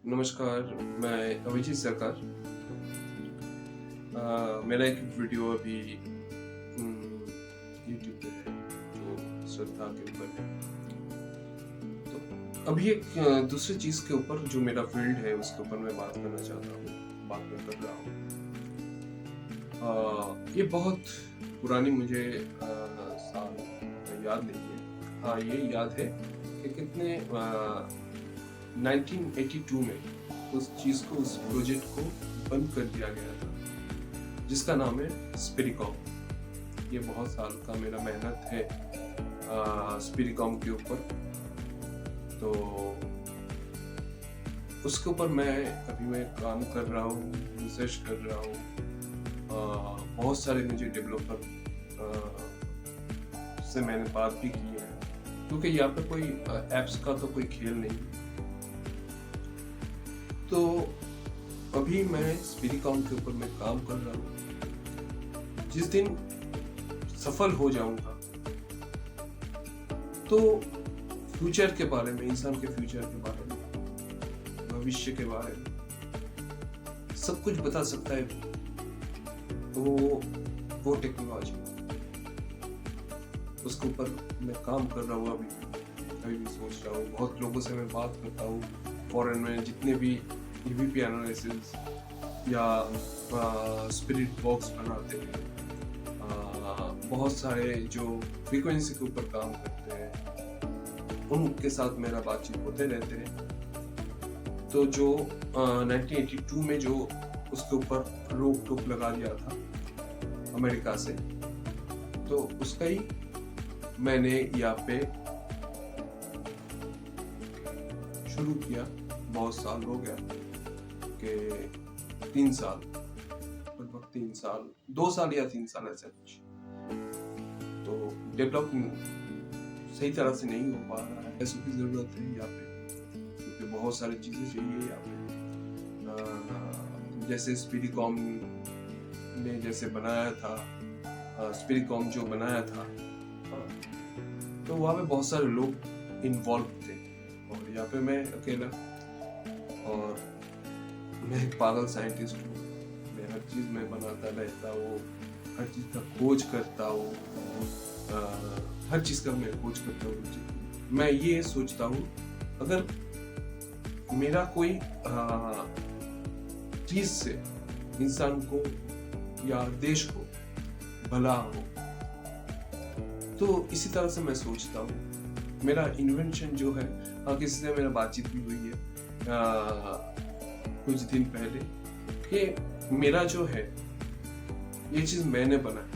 नमस्कार, मैं अभिजीत सरकार। मेरा एक वीडियो अभी यूट्यूब पे है जो श्रद्धा के ऊपर है। तो अभी एक दूसरी चीज़ के ऊपर जो मेरा फील्ड है उसके ऊपर मैं बात करना चाहता हूँ, बात मैं कर रहा हूँ। ये बहुत पुरानी मुझे साल याद नहीं है। हाँ, ये याद है कि कितने 1982 में उस चीज़ को, उस प्रोजेक्ट को बंद कर दिया गया था जिसका नाम है स्पिरिकॉम। ये बहुत साल का मेरा मेहनत है स्पिरिकॉम के ऊपर। तो उसके ऊपर मैं काम कर रहा हूँ, रिसर्च कर रहा हूँ। बहुत सारे मुझे डेवलपर से मैंने बात भी की है, क्योंकि यहाँ पे कोई एप्स का तो कोई खेल नहीं। तो अभी मैं स्पिरिकॉम के ऊपर मैं काम कर रहा हूँ। जिस दिन सफल हो जाऊंगा तो फ्यूचर के बारे में, इंसान के फ्यूचर के बारे में, भविष्य के बारे में सब कुछ बता सकता है वो टेक्नोलॉजी। उसके ऊपर मैं काम कर रहा हूँ। अभी भी सोच रहा हूँ। बहुत लोगों से मैं बात करता हूँ, फॉरेन में जितने भी ईवीपी एनालिसिस या स्पिरिट बॉक्स बनाते हैं, बहुत सारे जो फ्रीक्वेंसी के ऊपर काम करते हैं, उनके साथ मेरा बातचीत होते रहते हैं। तो जो 1982 में जो उसके ऊपर रोक टोक लगा दिया था अमेरिका से, तो उसका ही मैंने यहाँ पे शुरू किया। बहुत साल हो गया कि 3 साल, लगभग 3 साल, 2 साल या 3 साल ऐसा कुछ। तो डेवलप सही तरह से नहीं हो पा रहा है। पैसों की जरूरत है यहाँ पे, क्योंकि बहुत सारी चीजें चाहिए यहाँ पे। जैसे स्पिरिकॉम ने जैसे बनाया था, स्पिरिकॉम जो बनाया था, तो वहाँ पे बहुत सारे लोग इन्वॉल्व थे और यहाँ पे मैं अकेला, और मैं एक पागल साइंटिस्ट हूँ। मैं हर चीज़ में बनाता रहता हूँ, हर चीज़ का खोज करता हूँ, हर चीज़ का मैं खोज करता हूँ। मैं ये सोचता हूँ, अगर मेरा कोई चीज़ से इंसान को या देश को भला हो, तो इसी तरह से मैं सोचता हूँ। मेरा इन्वेंशन जो है, किसी से मेरा बातचीत भी हुई है कुछ दिन पहले, कि मेरा जो है ये चीज मैंने बनाया,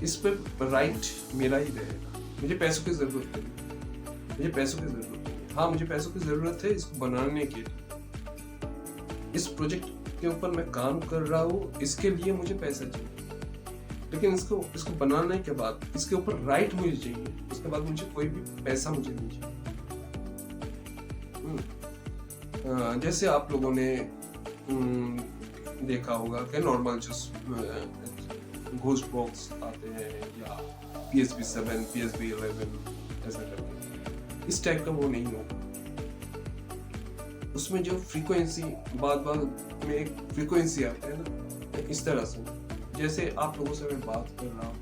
इस पर राइट मेरा ही रहेगा। मुझे पैसों की जरूरत नहीं, मुझे पैसों की जरूरत नहीं। हाँ, मुझे पैसों की जरूरत है इसको बनाने के लिए। इस प्रोजेक्ट के ऊपर मैं काम कर रहा हूँ, इसके लिए मुझे पैसा चाहिए, लेकिन इसको बनाने के बाद इसके ऊपर राइट मुझे चाहिए। उसके बाद मुझे कोई भी पैसा मुझे नहीं चाहिए। जैसे आप लोगों ने देखा होगा कि नॉर्मल जो घोस्ट बॉक्स आते हैं, या PSB 7, PSB 11 ऐसा करके, इस टाइप का वो नहीं होगा। उसमें जो फ्रीक्वेंसी बाद में एक फ्रीक्वेंसी आती है ना, इस तरह से जैसे आप लोगों से मैं बात कर रहा हूँ,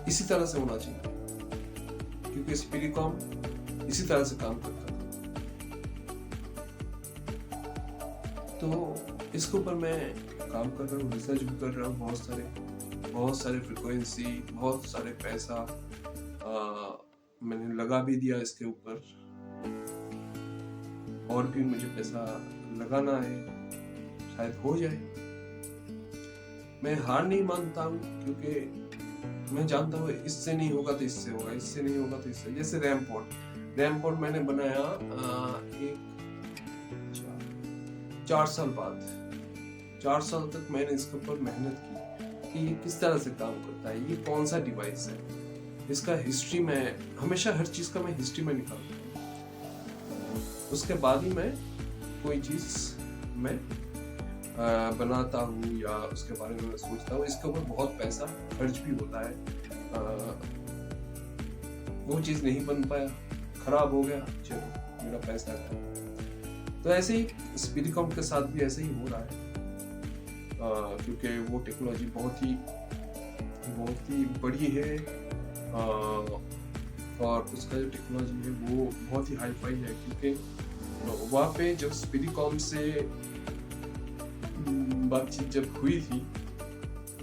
इसी तरह से होना चाहिए, क्योंकि स्पिरिकॉम इसी तरह से काम करता है। तो इसके ऊपर मैं काम कर रहा हूँ, रिसर्च भी कर रहा हूँ। बहुत सारे फ्रीक्वेंसी, बहुत सारे पैसा मैंने लगा भी दिया इसके ऊपर, और भी मुझे पैसा लगाना है, शायद हो जाए। मैं हार नहीं मानता हूँ, क्योंकि मैं जानता हूँ इससे नहीं होगा तो इससे होगा, इससे नहीं होगा तो इससे। जैसे रैमपोर्ट मैंने बनाया 4 साल बाद। 4 साल तक मैंने इसके ऊपर मेहनत की कि ये किस तरह से काम करता है, ये कौन सा डिवाइस है, इसका हिस्ट्री में हमेशा हर चीज का मैं हिस्ट्री में निकालता हूँ। उसके बाद ही मैं कोई चीज मैं बनाता हूँ या उसके बारे में मैं सोचता हूँ। इसके ऊपर बहुत पैसा खर्च भी होता है। वो चीज नहीं बन पाया, खराब हो गया, चलो मेरा पैसा है। तो ऐसे ही स्पीडिकॉम के साथ भी ऐसे ही हो रहा है, क्योंकि वो टेक्नोलॉजी बहुत ही बड़ी है, और उसका जो टेक्नोलॉजी है वो बहुत ही हाई फाई है, क्योंकि वहाँ पे जब स्पीडिकॉम से बातचीत जब हुई थी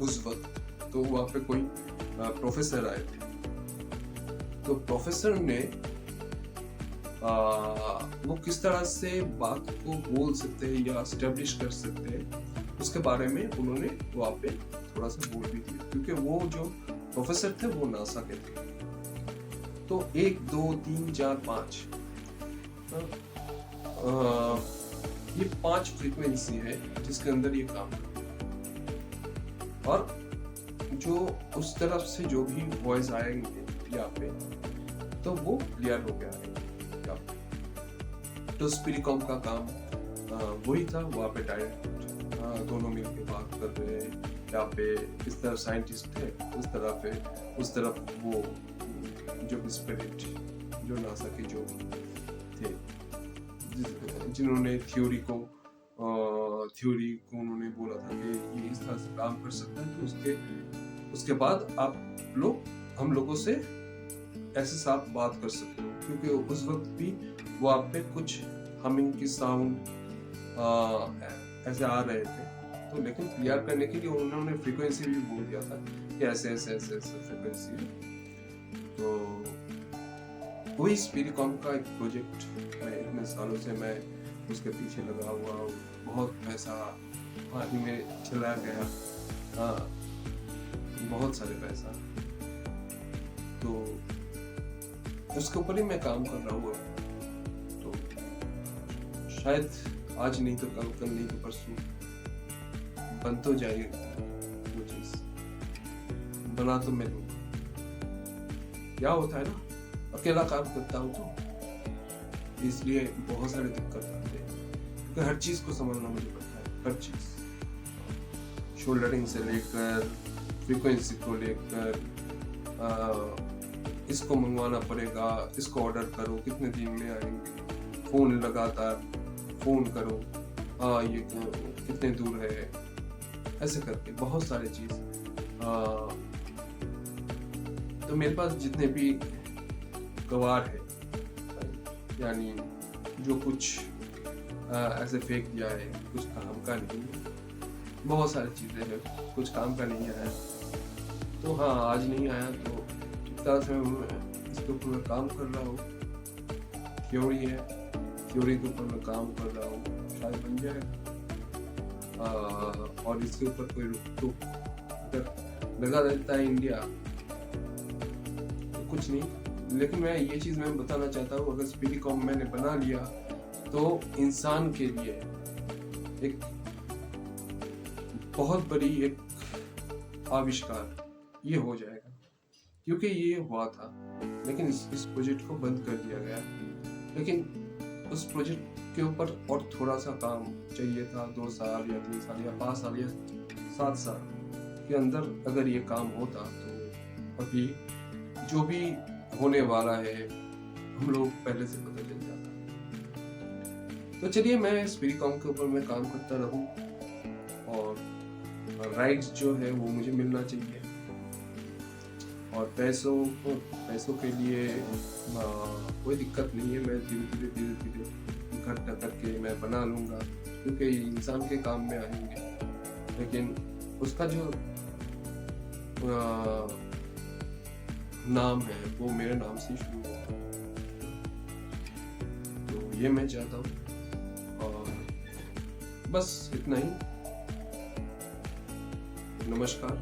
उस वक्त, तो वहाँ पे कोई प्रोफेसर आए थे। तो प्रोफेसर ने वो किस तरह से बात को बोल सकते हैं या स्टेब्लिश कर सकते हैं, उसके बारे में उन्होंने वहाँ पे थोड़ा सा बोल भी दिया, क्योंकि वो जो प्रोफेसर थे वो नासा के थे। तो 1 2 3 4 5 ये 5 फ्रीक्वेंसी है जिसके अंदर ये काम करता है, और जो उस तरफ से जो भी वॉइस आएंगे यहाँ पे, तो वो क्लियर हो गया है। तो स्पीडिकॉम का काम वही था, वहाँ पे डायरेक्ट दोनों मिलकर बात कर रहे हैं। यहाँ पे इस तरफ साइंटिस्ट है, उस तरफ वो जो स्पिरिट जो नासा के जो थे, जिन्होंने थ्योरी को उन्होंने बोला था कि ये इस तरह से काम कर सकता है, तो उसके बाद हम लोगों से ऐसे साफ बात कर सकते हो, क्योंकि उस वक्त भी वहाँ पे कुछ हमिंग की साउंड ऐसे आ रहे थे। तो लेकिन क्लियर करने के लिए उन्होंने फ्रीक्वेंसी भी बोल दिया था कि ऐसे फ्रीक्वेंसी है। तो वही स्पीडिकॉम का एक प्रोजेक्ट मैं इतने सालों से मैं उसके पीछे लगा हुआ हूँ, बहुत पैसा पानी में चला गया, बहुत सारे पैसा, तो उसके ऊपर ही मैं काम कर रहा हूँ। तो शायद आज नहीं तो कल नहीं तो परसों बन तो जाएगी वो चीज, बना तो मैं लूंगा। क्या होता है ना, अकेला काम करता हूँ तो इसलिए बहुत सारे दिक्कत आते हैं, क्योंकि हर चीज को समझना मुझे पड़ता है, हर चीज, शोल्डरिंग से लेकर फ्रीक्वेंसी को लेकर, इसको मंगवाना पड़ेगा, इसको ऑर्डर करो, कितने दिन में आएंगे, फोन लगातार फोन करो, ये कितने दूर है, ऐसे करके बहुत सारे चीज। तो मेरे पास जितने भी गवार है, यानी जो कुछ ऐसे फेंक दिया है, कुछ काम का नहीं है, बहुत सारी चीजें हैं, कुछ काम का नहीं आया। तो हाँ, आज नहीं आया तो इस तरह से मैं इसके ऊपर मैं काम कर रहा हूँ। थ्योरी है, थ्योरी के ऊपर मैं काम कर रहा हूँ, शायद बन जाएगा। और इसके ऊपर कोई रुक टुक अगर लगा रहता है इंडिया तो कुछ नहीं। लेकिन मैं ये चीज मैं बताना चाहता हूँ, अगर स्पीडिकॉम मैंने बना लिया तो इंसान के लिए एक बहुत बड़ी एक आविष्कार ये हो जाएगा, क्योंकि ये हुआ था लेकिन इस प्रोजेक्ट को बंद कर दिया गया। लेकिन उस प्रोजेक्ट के ऊपर और थोड़ा सा काम चाहिए था, 2 साल या 3 साल या 5 साल या 7 साल के अंदर अगर ये काम होता तो अभी जो भी होने वाला है हम लोग पहले से पता चल जाता। तो चलिए, मैं स्पीडिकॉम के ऊपर मैं काम करता रहूं, और राइट्स जो है वो मुझे मिलना चाहिए, और पैसों के लिए कोई दिक्कत नहीं है। मैं धीरे धीरे इकट्ठा करके मैं बना लूँगा, क्योंकि इंसान के काम में आएंगे। लेकिन उसका जो नाम है वो मेरे नाम से शुरू होगा, तो ये मैं चाहता हूँ। और बस इतना ही। नमस्कार।